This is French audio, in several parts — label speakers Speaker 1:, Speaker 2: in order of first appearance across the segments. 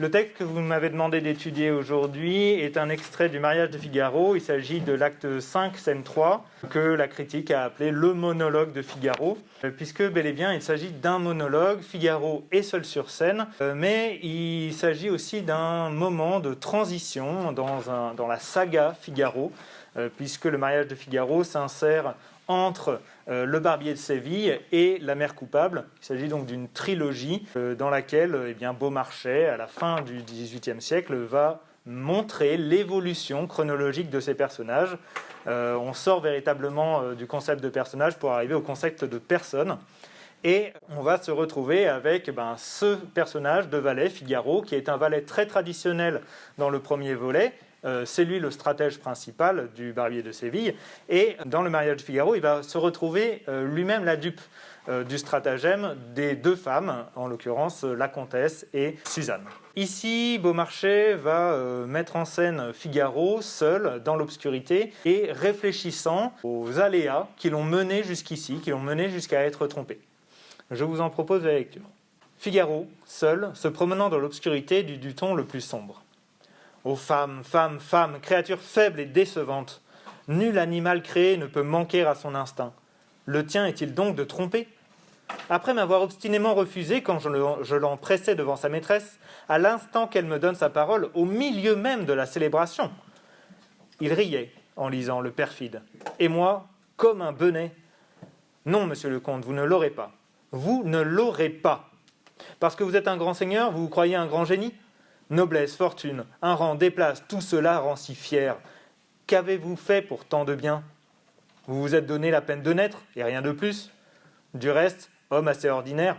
Speaker 1: Le texte que vous m'avez demandé d'étudier aujourd'hui est un extrait du mariage de Figaro. Il s'agit de l'acte 5, scène 3, que la critique a appelé le monologue de Figaro, puisque bel et bien il s'agit d'un monologue. Figaro est seul sur scène, mais il s'agit aussi d'un moment de transition dans la saga Figaro, puisque le mariage de Figaro s'insère entre le barbier de Séville et la mère coupable. Il s'agit donc d'une trilogie dans laquelle Beaumarchais, à la fin du XVIIIe siècle, va montrer l'évolution chronologique de ces personnages. On sort véritablement du concept de personnage pour arriver au concept de personne. Et on va se retrouver avec ce personnage de valet, Figaro, qui est un valet très traditionnel dans le premier volet. C'est lui le stratège principal du barbier de Séville. Et dans le mariage de Figaro, il va se retrouver lui-même la dupe du stratagème des deux femmes, en l'occurrence la comtesse et Suzanne. Ici, Beaumarchais va mettre en scène Figaro seul dans l'obscurité et réfléchissant aux aléas qui l'ont mené jusqu'ici, qui l'ont mené jusqu'à être trompé. Je vous en propose la lecture. Figaro, seul, se promenant dans l'obscurité du ton le plus sombre. Ô femme, femme, femme, créature faible et décevante, nul animal créé ne peut manquer à son instinct. Le tien est-il donc de tromper ? Après m'avoir obstinément refusé quand je l'en pressais devant sa maîtresse, à l'instant qu'elle me donne sa parole, au milieu même de la célébration. Il riait en lisant le perfide. Et moi, comme un benêt. Non, monsieur le comte, vous ne l'aurez pas. Vous ne l'aurez pas. Parce que vous êtes un grand seigneur, vous vous croyez un grand génie ? Noblesse, fortune, un rang, des places, tout cela rend si fier. Qu'avez-vous fait pour tant de bien ? Vous vous êtes donné la peine de naître, et rien de plus. Du reste, homme assez ordinaire.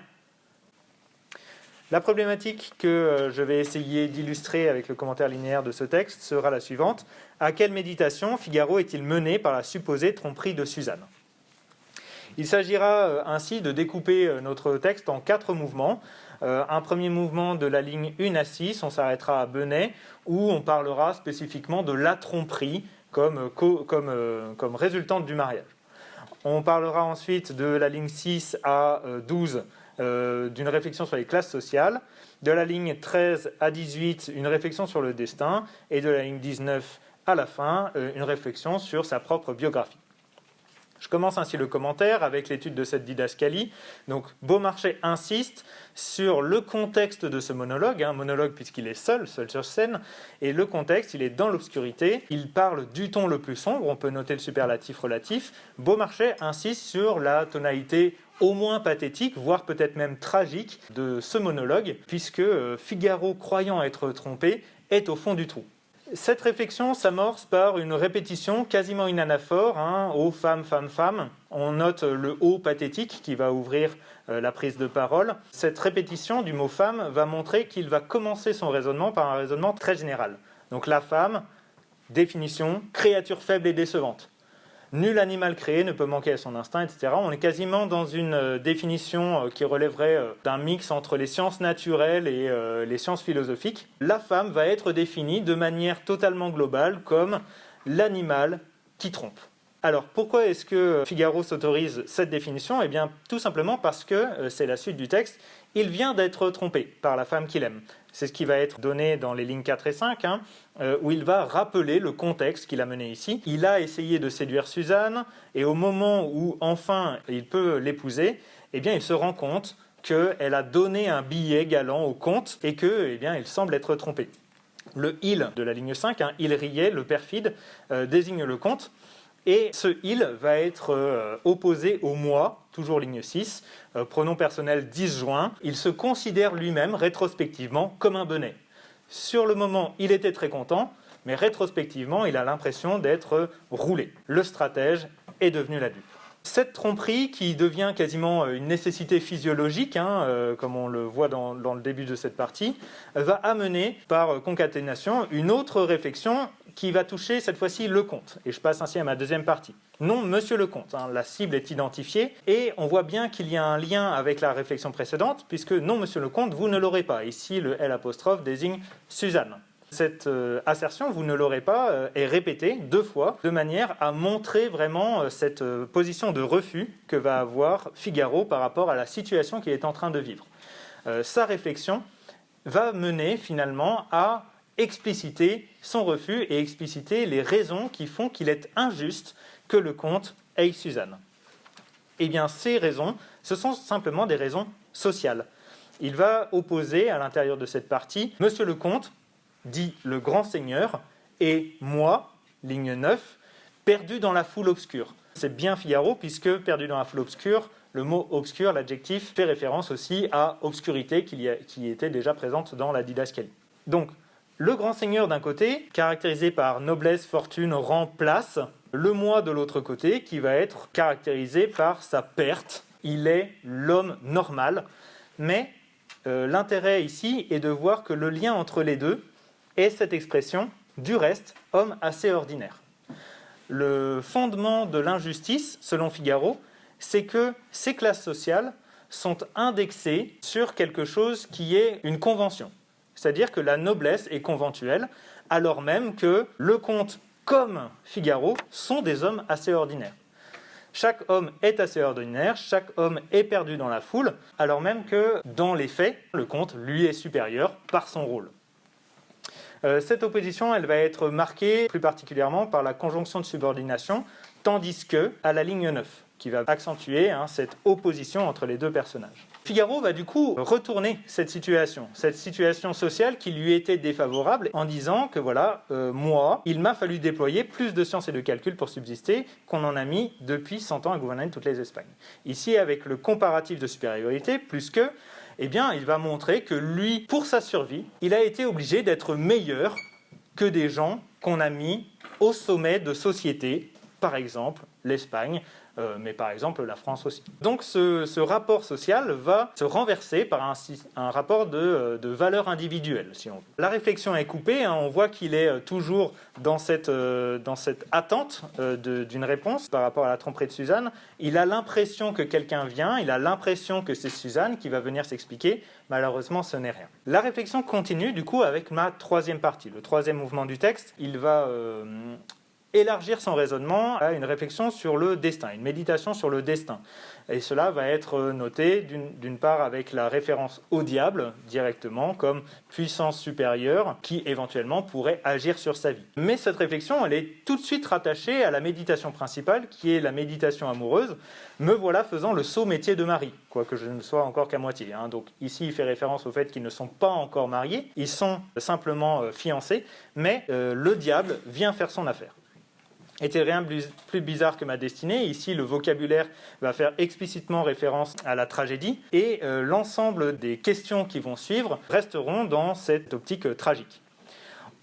Speaker 1: La problématique que je vais essayer d'illustrer avec le commentaire linéaire de ce texte sera la suivante. À quelle méditation Figaro est-il mené par la supposée tromperie de Suzanne ? Il s'agira ainsi de découper notre texte en 4 mouvements. Un premier mouvement de la ligne 1 à 6, on s'arrêtera à Benêt, où on parlera spécifiquement de la tromperie comme résultante du mariage. On parlera ensuite de la ligne 6 à 12 d'une réflexion sur les classes sociales, de la ligne 13 à 18 une réflexion sur le destin, et de la ligne 19 à la fin une réflexion sur sa propre biographie. Je commence ainsi le commentaire avec l'étude de cette didascalie. Donc, Beaumarchais insiste sur le contexte de ce monologue, un monologue puisqu'il est seul sur scène, et le contexte, il est dans l'obscurité, il parle du ton le plus sombre, on peut noter le superlatif relatif. Beaumarchais insiste sur la tonalité au moins pathétique, voire peut-être même tragique de ce monologue, puisque Figaro, croyant être trompé, est au fond du trou. Cette réflexion s'amorce par une répétition quasiment une anaphore, ô femme, femme, femme. On note le ô pathétique qui va ouvrir la prise de parole. Cette répétition du mot femme va montrer qu'il va commencer son raisonnement par un raisonnement très général. Donc la femme, définition, créature faible et décevante. Nul animal créé ne peut manquer à son instinct, etc. On est quasiment dans une définition qui relèverait d'un mix entre les sciences naturelles et les sciences philosophiques. La femme va être définie de manière totalement globale comme l'animal qui trompe. Alors, pourquoi est-ce que Figaro s'autorise cette définition ? Eh bien, tout simplement parce que, c'est la suite du texte, il vient d'être trompé par la femme qu'il aime. C'est ce qui va être donné dans les lignes 4 et 5, où il va rappeler le contexte qu'il a mené ici. Il a essayé de séduire Suzanne, et au moment où, enfin, il peut l'épouser, eh bien, il se rend compte qu'elle a donné un billet galant au comte, et que, eh bien, il semble être trompé. Le « il » de la ligne 5, il riait, le perfide, désigne le comte, et ce « il » va être opposé au « moi », toujours ligne 6, pronom personnel disjoint. Il se considère lui-même, rétrospectivement, comme un benêt. Sur le moment, il était très content, mais rétrospectivement, il a l'impression d'être roulé. Le stratège est devenu la dupe. Cette tromperie, qui devient quasiment une nécessité physiologique, comme on le voit dans le début de cette partie, va amener, par concaténation, une autre réflexion qui va toucher cette fois-ci le comte. Et je passe ainsi à ma deuxième partie. Non, monsieur le comte, la cible est identifiée, et on voit bien qu'il y a un lien avec la réflexion précédente, puisque non, monsieur le comte, vous ne l'aurez pas. Ici, le L' désigne Suzanne. Cette assertion, vous ne l'aurez pas, est répétée 2 fois, de manière à montrer vraiment cette position de refus que va avoir Figaro par rapport à la situation qu'il est en train de vivre. Sa réflexion va mener finalement à expliciter son refus et expliciter les raisons qui font qu'il est injuste que le comte aie Suzanne. Eh bien, ces raisons, ce sont simplement des raisons sociales. Il va opposer à l'intérieur de cette partie « Monsieur le comte, dit le grand seigneur, et moi, ligne 9, perdu dans la foule obscure ». C'est bien Figaro, puisque « perdu dans la foule obscure », le mot « obscur », l'adjectif, fait référence aussi à obscurité qui était déjà présente dans la didascalie. Donc, le grand seigneur d'un côté, caractérisé par noblesse, fortune, rang, place. Le moi de l'autre côté, qui va être caractérisé par sa perte. Il est l'homme normal. Mais l'intérêt ici est de voir que le lien entre les deux est cette expression « du reste, homme assez ordinaire ». Le fondement de l'injustice, selon Figaro, c'est que ces classes sociales sont indexées sur quelque chose qui est une convention. C'est-à-dire que la noblesse est conventuelle, alors même que le comte comme Figaro sont des hommes assez ordinaires. Chaque homme est assez ordinaire, chaque homme est perdu dans la foule, alors même que, dans les faits, le comte, lui, est supérieur par son rôle. Cette opposition, elle va être marquée plus particulièrement par la conjonction de subordination, tandis que, à la ligne 9, qui va accentuer cette opposition entre les deux personnages. Figaro va du coup retourner cette situation sociale qui lui était défavorable en disant que voilà, moi, il m'a fallu déployer plus de sciences et de calcul pour subsister qu'on en a mis depuis 100 ans à gouverner toutes les Espagnes. Ici, avec le comparatif de supériorité, plus que, eh bien, il va montrer que lui, pour sa survie, il a été obligé d'être meilleur que des gens qu'on a mis au sommet de sociétés, par exemple l'Espagne, mais par exemple la France aussi. Donc ce rapport social va se renverser par un rapport de valeur individuelle, si on veut. La réflexion est coupée, on voit qu'il est toujours dans cette attente d'une réponse par rapport à la tromperie de Suzanne. Il a l'impression que quelqu'un vient, il a l'impression que c'est Suzanne qui va venir s'expliquer. Malheureusement, ce n'est rien. La réflexion continue du coup avec ma troisième partie, le troisième mouvement du texte. Il va élargir son raisonnement à une réflexion sur le destin, une méditation sur le destin. Et cela va être noté d'une part avec la référence au diable directement comme puissance supérieure qui éventuellement pourrait agir sur sa vie. Mais cette réflexion, elle est tout de suite rattachée à la méditation principale qui est la méditation amoureuse. Me voilà faisant le sot métier de mari, quoique je ne sois encore qu'à moitié. Donc ici, il fait référence au fait qu'ils ne sont pas encore mariés, ils sont simplement fiancés, mais le diable vient faire son affaire. Était rien plus bizarre que ma destinée. Ici, le vocabulaire va faire explicitement référence à la tragédie et l'ensemble des questions qui vont suivre resteront dans cette optique tragique.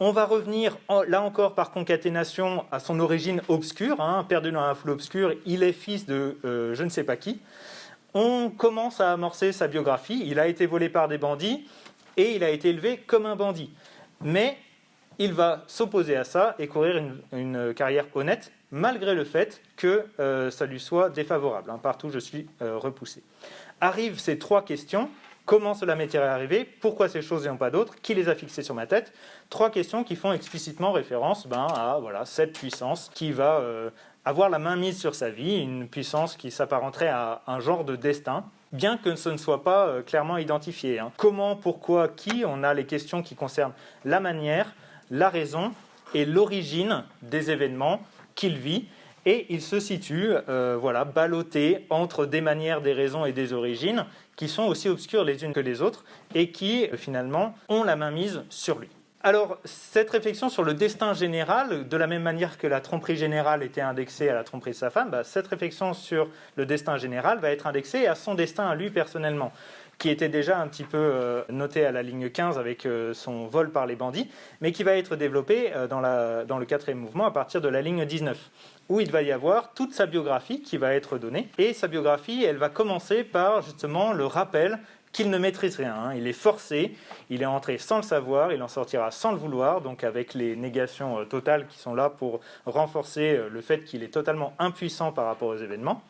Speaker 1: On va revenir, là encore par concaténation, à son origine obscure. Perdu dans la foule obscure, il est fils de je ne sais pas qui. On commence à amorcer sa biographie. Il a été volé par des bandits et il a été élevé comme un bandit. Mais il va s'opposer à ça et courir une carrière honnête, malgré le fait que ça lui soit défavorable. Partout, je suis repoussé. Arrivent ces trois questions. Comment cela m'est arrivé? Pourquoi ces choses et non pas d'autres? Qui les a fixées sur ma tête? Trois questions qui font explicitement référence à cette puissance qui va avoir la main mise sur sa vie, une puissance qui s'apparenterait à un genre de destin, bien que ce ne soit pas clairement identifié. Comment, pourquoi, qui? On a les questions qui concernent la manière, la raison et l'origine des événements qu'il vit. Et il se situe ballotté entre des manières, des raisons et des origines qui sont aussi obscures les unes que les autres et qui, finalement, ont la main mise sur lui. Alors, cette réflexion sur le destin général, de la même manière que la tromperie générale était indexée à la tromperie de sa femme, cette réflexion sur le destin général va être indexée à son destin à lui personnellement, qui était déjà un petit peu noté à la ligne 15 avec son vol par les bandits, mais qui va être développé dans le quatrième mouvement à partir de la ligne 19, où il va y avoir toute sa biographie qui va être donnée. Et sa biographie, elle va commencer par justement le rappel qu'il ne maîtrise rien. Il est forcé, il est entré sans le savoir, il en sortira sans le vouloir, donc avec les négations totales qui sont là pour renforcer le fait qu'il est totalement impuissant par rapport aux événements.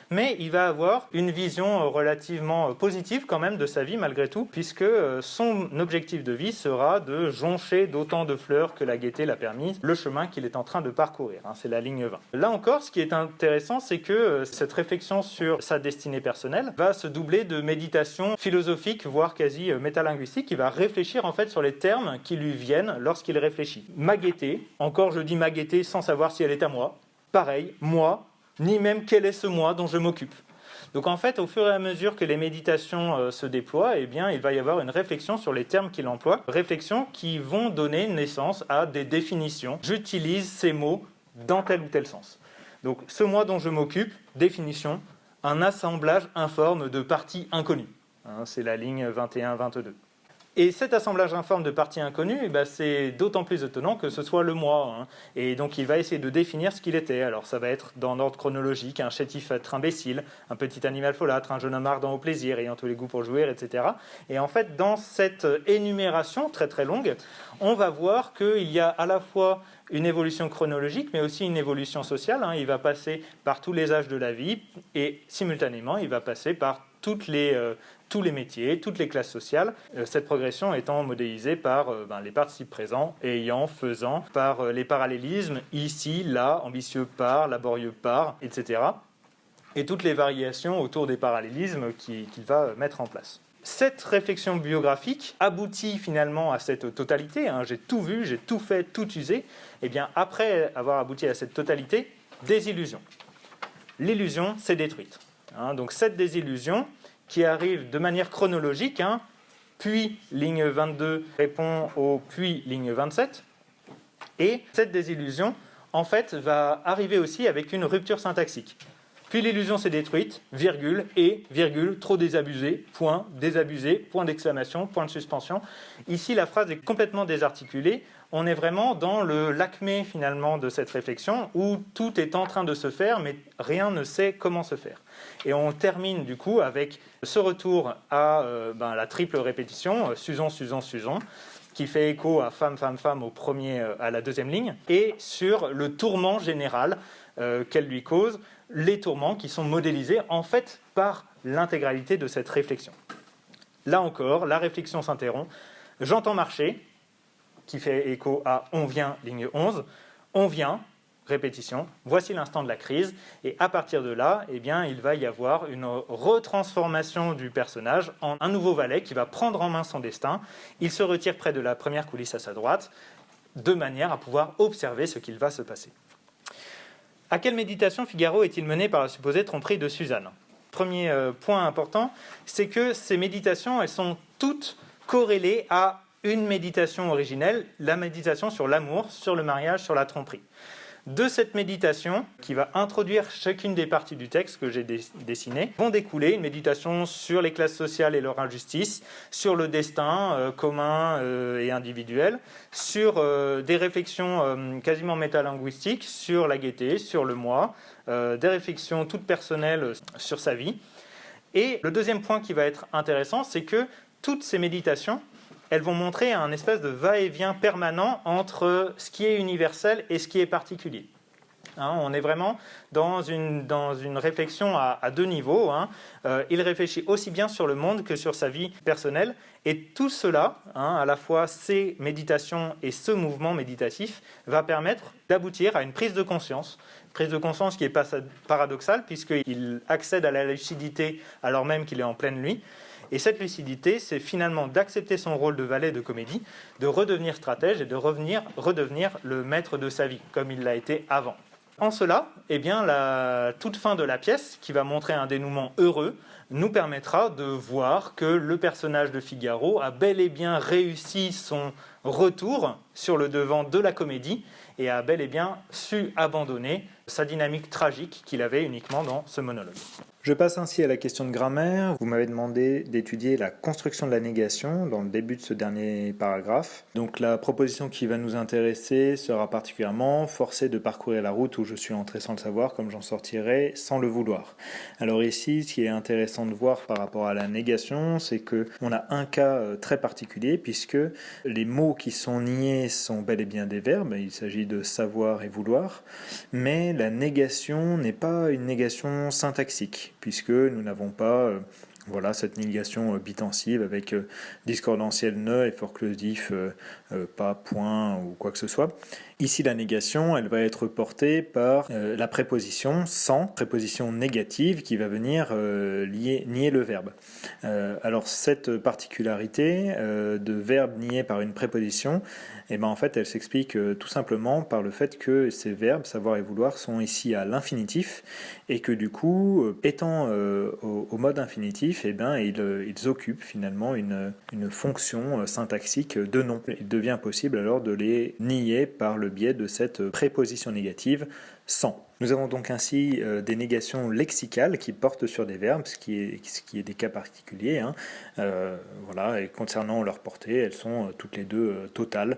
Speaker 1: mais il va avoir une vision relativement positive quand même de sa vie malgré tout, puisque son objectif de vie sera de joncher d'autant de fleurs que la gaieté l'a permis le chemin qu'il est en train de parcourir. C'est la ligne 20. Là encore, ce qui est intéressant, c'est que cette réflexion sur sa destinée personnelle va se doubler de méditation philosophique, voire quasi métalinguistique, qui va réfléchir en fait sur les termes qui lui viennent lorsqu'il réfléchit. Ma gaieté, encore je dis ma gaieté sans savoir si elle est à moi. Pareil, moi, ni même quel est ce moi dont je m'occupe. Donc en fait, au fur et à mesure que les méditations se déploient, eh bien, il va y avoir une réflexion sur les termes qu'il emploie, réflexions qui vont donner naissance à des définitions. J'utilise ces mots dans tel ou tel sens. Donc ce moi dont je m'occupe, définition, un assemblage informe de parties inconnues. C'est la ligne 21-22. Et cet assemblage informe de parties inconnues, c'est d'autant plus étonnant que ce soit le moi. Et donc il va essayer de définir ce qu'il était. Alors ça va être dans l'ordre chronologique, un chétif être imbécile, un petit animal folâtre, un jeune homme ardent au plaisir, ayant tous les goûts pour jouir, etc. Et en fait, dans cette énumération très très longue, on va voir qu'il y a à la fois une évolution chronologique, mais aussi une évolution sociale. Il va passer par tous les âges de la vie et simultanément, il va passer par tous les métiers, toutes les classes sociales, cette progression étant modélisée par les participes présents, ayant, faisant, par les parallélismes, ici, là, ambitieux par, laborieux par, etc. Et toutes les variations autour des parallélismes qu'il va mettre en place. Cette réflexion biographique aboutit finalement à cette totalité. J'ai tout vu, j'ai tout fait, tout usé. Et bien après avoir abouti à cette totalité, désillusion. L'illusion s'est détruite. Donc cette désillusion qui arrive de manière chronologique, puis ligne 22 répond au puis ligne 27, et cette désillusion en fait va arriver aussi avec une rupture syntaxique. Puis l'illusion s'est détruite, virgule, et, virgule, trop désabusé, point d'exclamation, point de suspension. Ici, la phrase est complètement désarticulée. On est vraiment dans le l'acmé, finalement, de cette réflexion, où tout est en train de se faire, mais rien ne sait comment se faire. Et on termine, du coup, avec ce retour à la triple répétition, Susan, Susan, Susan, qui fait écho à femme, femme, femme à la deuxième ligne, et sur le tourment général qu'elle lui cause, les tourments qui sont modélisés en fait par l'intégralité de cette réflexion. Là encore, la réflexion s'interrompt. J'entends marcher, qui fait écho à on vient, ligne 11. On vient, répétition, voici l'instant de la crise. Et à partir de là, il va y avoir une retransformation du personnage en un nouveau valet qui va prendre en main son destin. Il se retire près de la première coulisse à sa droite, de manière à pouvoir observer ce qu'il va se passer. À quelle méditation Figaro est-il mené par la supposée tromperie de Suzanne ? Premier point important, c'est que ces méditations, elles sont toutes corrélées à une méditation originelle, la méditation sur l'amour, sur le mariage, sur la tromperie. De cette méditation, qui va introduire chacune des parties du texte que j'ai dessinées, vont découler une méditation sur les classes sociales et leur injustice, sur le destin commun et individuel, sur des réflexions quasiment métalinguistiques, sur la gaieté, sur le moi, des réflexions toutes personnelles sur sa vie. Et le deuxième point qui va être intéressant, c'est que toutes ces méditations, elles vont montrer un espèce de va-et-vient permanent entre ce qui est universel et ce qui est particulier. On est vraiment dans une réflexion à deux niveaux. Il réfléchit aussi bien sur le monde que sur sa vie personnelle. Et tout cela, à la fois ces méditations et ce mouvement méditatif, va permettre d'aboutir à une prise de conscience. Prise de conscience qui est paradoxale, puisqu'il accède à la lucidité alors même qu'il est en pleine nuit. Et cette lucidité, c'est finalement d'accepter son rôle de valet de comédie, de redevenir stratège et de redevenir le maître de sa vie, comme il l'a été avant. En cela, la toute fin de la pièce, qui va montrer un dénouement heureux, nous permettra de voir que le personnage de Figaro a bel et bien réussi son retour sur le devant de la comédie et a bel et bien su abandonner sa dynamique tragique qu'il avait uniquement dans ce monologue. Je passe ainsi à la question de grammaire. Vous m'avez demandé d'étudier la construction de la négation dans le début de ce dernier paragraphe. Donc la proposition qui va nous intéresser sera particulièrement forcé de parcourir la route où je suis entré sans le savoir, comme j'en sortirai sans le vouloir. Alors ici, ce qui est intéressant, intéressant de voir par rapport à la négation, c'est qu'on a un cas très particulier, puisque les mots qui sont niés sont bel et bien des verbes, il s'agit de savoir et vouloir, mais la négation n'est pas une négation syntaxique, puisque nous n'avons pas cette négation bitensive avec discordantiel ne et forclusif pas, point ou quoi que ce soit. Ici, la négation, elle va être portée par la préposition sans, préposition négative qui va venir nier le verbe. Alors, cette particularité de verbe nié par une préposition, en fait, elle s'explique tout simplement par le fait que ces verbes, savoir et vouloir, sont ici à l'infinitif et que du coup, étant au mode infinitif, ils occupent finalement une fonction syntaxique de nom. Il devient possible alors de les nier par le biais de cette préposition négative sans. Nous avons donc ainsi des négations lexicales qui portent sur des verbes, ce qui est des cas particuliers. Et concernant leur portée, elles sont toutes les deux totales.